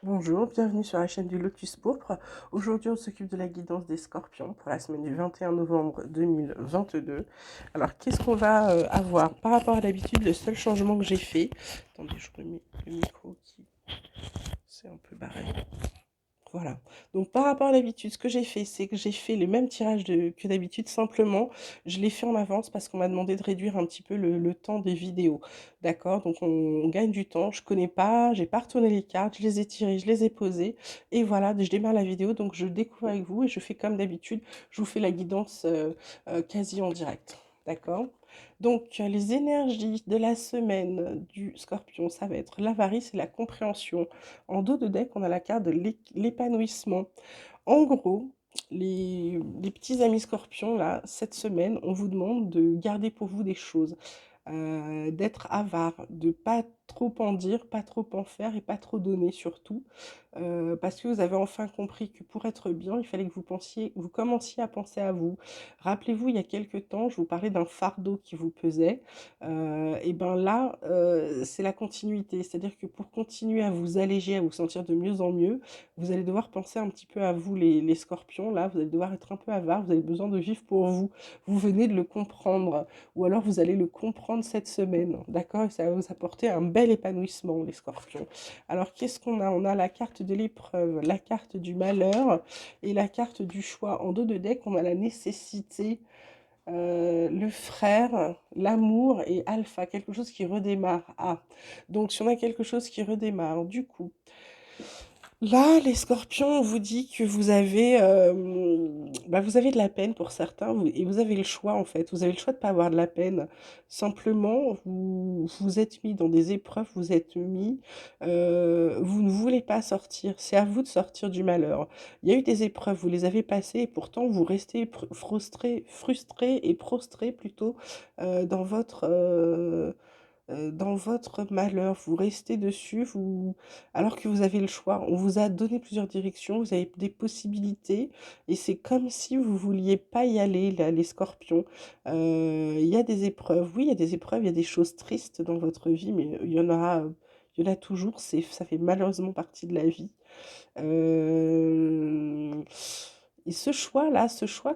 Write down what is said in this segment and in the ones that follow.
Bonjour, bienvenue sur la chaîne du Lotus Pourpre. Aujourd'hui, on s'occupe de la guidance des scorpions pour la semaine du 21 novembre 2022. Alors, qu'est-ce qu'on va avoir? Par rapport à d'habitude, le seul changement que j'ai fait... Attendez, je remets le micro qui s'est un peu barré. Voilà. Donc par rapport à l'habitude, ce que j'ai fait, c'est que j'ai fait le même tirage que d'habitude, simplement, je l'ai fait en avance parce qu'on m'a demandé de réduire un petit peu le temps des vidéos. D'accord? Donc on gagne du temps, je connais pas, j'ai pas retourné les cartes, je les ai tirées, je les ai posées, et voilà, je démarre la vidéo, donc je découvre avec vous et je fais comme d'habitude, je vous fais la guidance quasi en direct. D'accord? Donc, les énergies de la semaine du scorpion, ça va être l'avarice et la compréhension. En dos de deck, on a la carte de l'épanouissement. En gros, les petits amis scorpions, là, cette semaine, on vous demande de garder pour vous des choses, d'être avare, de pas trop en dire, pas trop en faire et pas trop donner surtout, parce que vous avez enfin compris que pour être bien, il fallait que vous commenciez à penser à vous. Rappelez-vous, il y a quelque temps, je vous parlais d'un fardeau qui vous pesait, et ben là, c'est la continuité. C'est-à-dire que pour continuer à vous alléger, à vous sentir de mieux en mieux, vous allez devoir penser un petit peu à vous les scorpions, là, vous allez devoir être un peu avare, vous avez besoin de vivre pour vous. Vous venez de le comprendre, ou alors vous allez le comprendre cette semaine, d'accord? Et ça va vous apporter un bel épanouissement, les scorpions. Alors, qu'est-ce qu'on a? On a la carte de l'épreuve, la carte du malheur et la carte du choix. En dos de deck, on a la nécessité, le frère, l'amour et alpha, quelque chose qui redémarre. Ah, donc si on a quelque chose qui redémarre, du coup, là, les scorpions, on vous dit que vous avez de la peine pour certains, et vous avez le choix en fait. Vous avez le choix de ne pas avoir de la peine. Simplement, vous êtes mis dans des épreuves, vous ne voulez pas sortir. C'est à vous de sortir du malheur. Il y a eu des épreuves, vous les avez passées, et pourtant vous restez frustré et prostré plutôt dans dans votre malheur, vous restez dessus, alors que vous avez le choix. On vous a donné plusieurs directions, vous avez des possibilités, et c'est comme si vous vouliez pas y aller, là, les scorpions. Il y a des épreuves, oui, il y a des épreuves, il y a des choses tristes dans votre vie, mais il y en a toujours, ça fait malheureusement partie de la vie. Euh, Et ce choix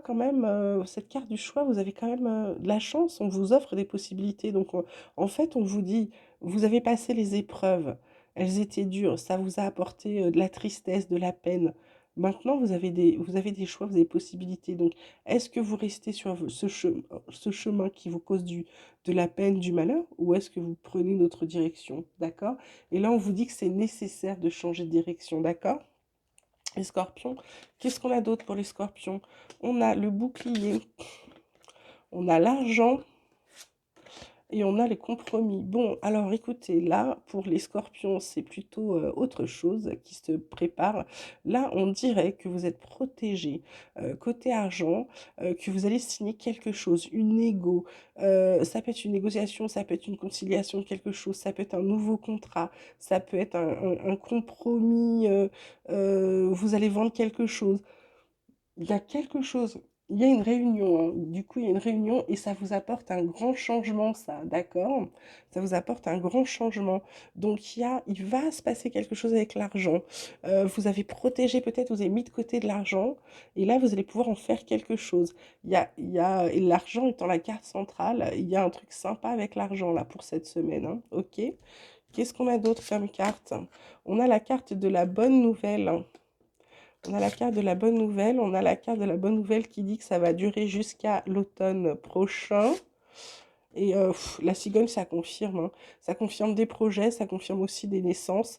quand même, cette carte du choix, vous avez quand même de la chance, on vous offre des possibilités. Donc en fait, on vous dit, vous avez passé les épreuves, elles étaient dures, ça vous a apporté de la tristesse, de la peine. Maintenant, vous avez des choix, vous avez des possibilités. Donc, est-ce que vous restez sur ce chemin qui vous cause de la peine, du malheur, ou est-ce que vous prenez une autre direction, d'accord? Et là, on vous dit que c'est nécessaire de changer de direction, d'accord? Les scorpions, qu'est-ce qu'on a d'autre pour les scorpions? On a le bouclier, on a l'argent et on a les compromis. Bon, alors écoutez, là, pour les scorpions, c'est plutôt autre chose qui se prépare. Là, on dirait que vous êtes protégé côté argent, que vous allez signer quelque chose, une négo. Ça peut être une négociation, ça peut être une conciliation de quelque chose, ça peut être un nouveau contrat, ça peut être un compromis, vous allez vendre quelque chose. Il y a quelque chose, il y a une réunion, hein. Du coup, il y a une réunion et ça vous apporte un grand changement, ça, d'accord? Ça vous apporte un grand changement. Donc, il va se passer quelque chose avec l'argent. Vous avez protégé peut-être, vous avez mis de côté de l'argent et là, vous allez pouvoir en faire quelque chose. Et l'argent étant la carte centrale, il y a un truc sympa avec l'argent, là, pour cette semaine, hein, ok? Qu'est-ce qu'on a d'autre comme carte? On a la carte de la bonne nouvelle. On a la carte de la bonne nouvelle, on a la carte de la bonne nouvelle qui dit que ça va durer jusqu'à l'automne prochain. Et la cigogne, ça confirme, hein. Ça confirme des projets, ça confirme aussi des naissances.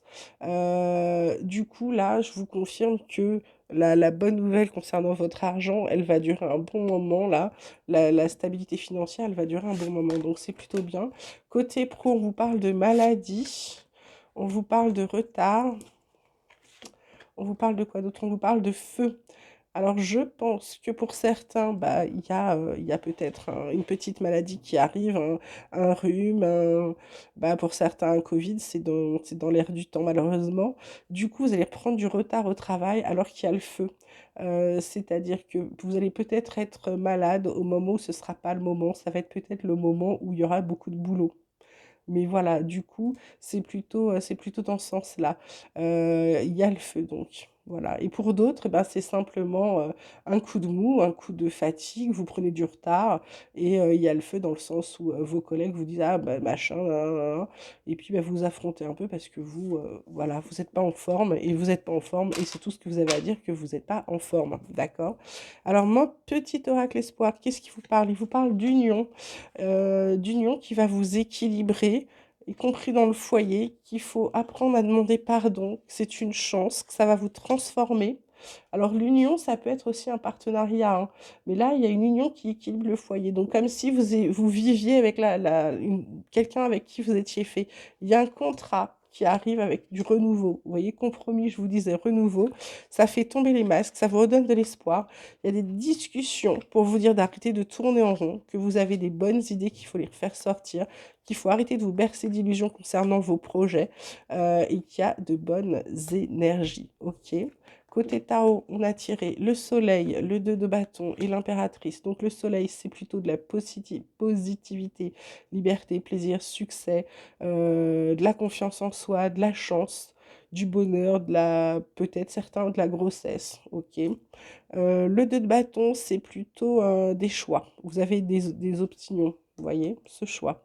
Du coup, là, je vous confirme que la bonne nouvelle concernant votre argent, elle va durer un bon moment, là. La stabilité financière, elle va durer un bon moment, donc c'est plutôt bien. Côté pro, on vous parle de maladie, on vous parle de retard, on vous parle de quoi d'autre? On vous parle de feu. Alors, je pense que pour certains, il y a peut-être une petite maladie qui arrive, un rhume, pour certains, un Covid, c'est dans l'air du temps, malheureusement. Du coup, vous allez prendre du retard au travail alors qu'il y a le feu. C'est-à-dire que vous allez peut-être être malade au moment où ce ne sera pas le moment. Ça va être peut-être le moment où il y aura beaucoup de boulot. Mais voilà, du coup, c'est plutôt dans ce sens-là. Il y a le feu donc. Voilà. Et pour d'autres, eh ben, c'est simplement un coup de mou, un coup de fatigue, vous prenez du retard et il y a le feu dans le sens où vos collègues vous disent ah bah, machin, nan, nan, nan. Et puis bah, vous affrontez un peu parce que vous, voilà, vous n'êtes pas en forme et vous n'êtes pas en forme et c'est tout ce que vous avez à dire que vous n'êtes pas en forme, d'accord? Alors mon petit oracle espoir, qu'est-ce qui vous parle? Il vous parle d'union qui va vous équilibrer, y compris dans le foyer, qu'il faut apprendre à demander pardon, que c'est une chance, que ça va vous transformer. Alors l'union, ça peut être aussi un partenariat, hein, mais là, il y a une union qui équilibre le foyer. Donc comme si vous viviez avec quelqu'un avec qui vous étiez fait. Il y a un contrat qui arrive avec du renouveau. Vous voyez, compromis, je vous disais renouveau. Ça fait tomber les masques, ça vous redonne de l'espoir. Il y a des discussions pour vous dire d'arrêter de tourner en rond, que vous avez des bonnes idées qu'il faut les faire sortir, qu'il faut arrêter de vous bercer d'illusions concernant vos projets et qu'il y a de bonnes énergies. Ok? Côté Tao, on a tiré le soleil, le 2 de bâton et l'impératrice. Donc le soleil, c'est plutôt de la positivité, liberté, plaisir, succès, de la confiance en soi, de la chance, du bonheur, peut-être certains de la grossesse. Ok. Le 2 de bâton, c'est plutôt des choix. Vous avez des opinions, vous voyez, ce choix.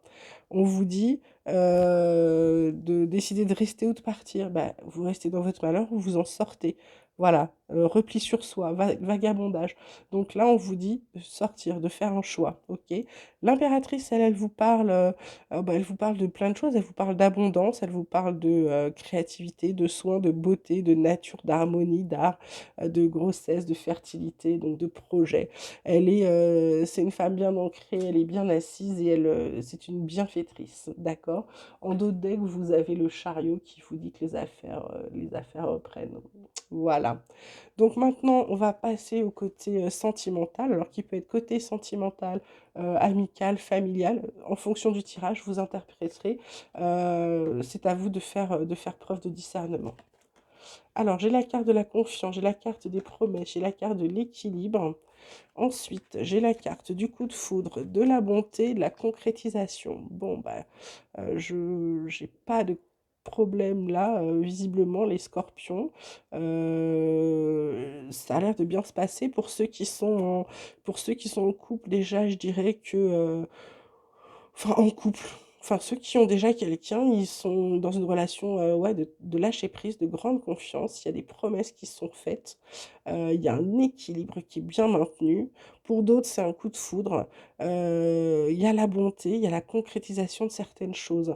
On vous dit de décider de rester ou de partir. Bah, vous restez dans votre malheur ou vous en sortez. Voilà, repli sur soi, vagabondage. Donc là, on vous dit de sortir, de faire un choix, ok? L'impératrice, elle vous parle, bah, elle vous parle de plein de choses. Elle vous parle d'abondance, elle vous parle de créativité, de soins, de beauté, de nature, d'harmonie, d'art, de grossesse, de fertilité, donc de projet. C'est une femme bien ancrée, elle est bien assise et c'est une bienfaitrice, d'accord? En dos de deck, vous avez le chariot qui vous dit que les affaires reprennent. Voilà. Donc maintenant, on va passer au côté sentimental, alors qui peut être côté sentimental, amical, familial. En fonction du tirage, vous interpréterez. C'est à vous de faire preuve de discernement. Alors, j'ai la carte de la confiance, j'ai la carte des promesses, j'ai la carte de l'équilibre. Ensuite, j'ai la carte du coup de foudre, de la bonté, de la concrétisation. Bon, bah, je n'ai pas de problème là, visiblement, les scorpions. Ça a l'air de bien se passer pour ceux qui sont en couple. Déjà, je dirais que enfin, en couple. Enfin, ceux qui ont déjà quelqu'un, ils sont dans une relation ouais, de lâcher prise, de grande confiance. Il y a des promesses qui sont faites. Il y a un équilibre qui est bien maintenu. Pour d'autres, c'est un coup de foudre. Il y a la bonté, il y a la concrétisation de certaines choses.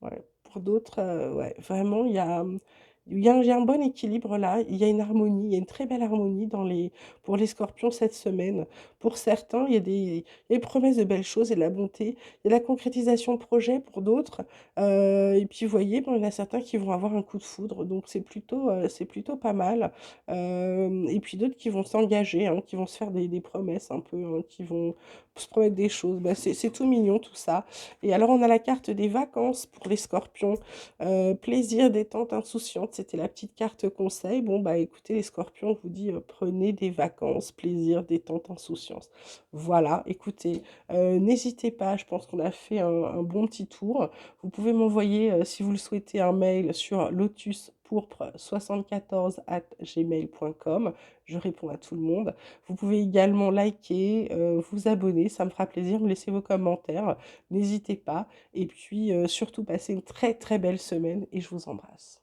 Ouais. Pour d'autres, ouais, vraiment, il y a un bon équilibre là, il y a une harmonie, il y a une très belle harmonie pour les scorpions cette semaine. Pour certains, il y a des promesses de belles choses et de la bonté, il y a la concrétisation de projets pour d'autres. Et puis, vous voyez, bon, il y en a certains qui vont avoir un coup de foudre, donc c'est plutôt pas mal. Et puis d'autres qui vont s'engager, hein, qui vont se faire des promesses un peu, hein, qui vont se promettre des choses. Bah, c'est tout mignon tout ça. Et alors, on a la carte des vacances pour les scorpions. Plaisir, détente, insouciante, c'était la petite carte conseil. Bon, bah écoutez, les scorpions, on vous dit prenez des vacances, plaisir, détente, insouciance. Voilà, écoutez, n'hésitez pas, je pense qu'on a fait un bon petit tour. Vous pouvez m'envoyer, si vous le souhaitez, un mail sur lotuspourpre74@gmail.com. Je réponds à tout le monde. Vous pouvez également liker, vous abonner, ça me fera plaisir, me laisser vos commentaires. N'hésitez pas. Et puis, surtout, passez une très très belle semaine et je vous embrasse.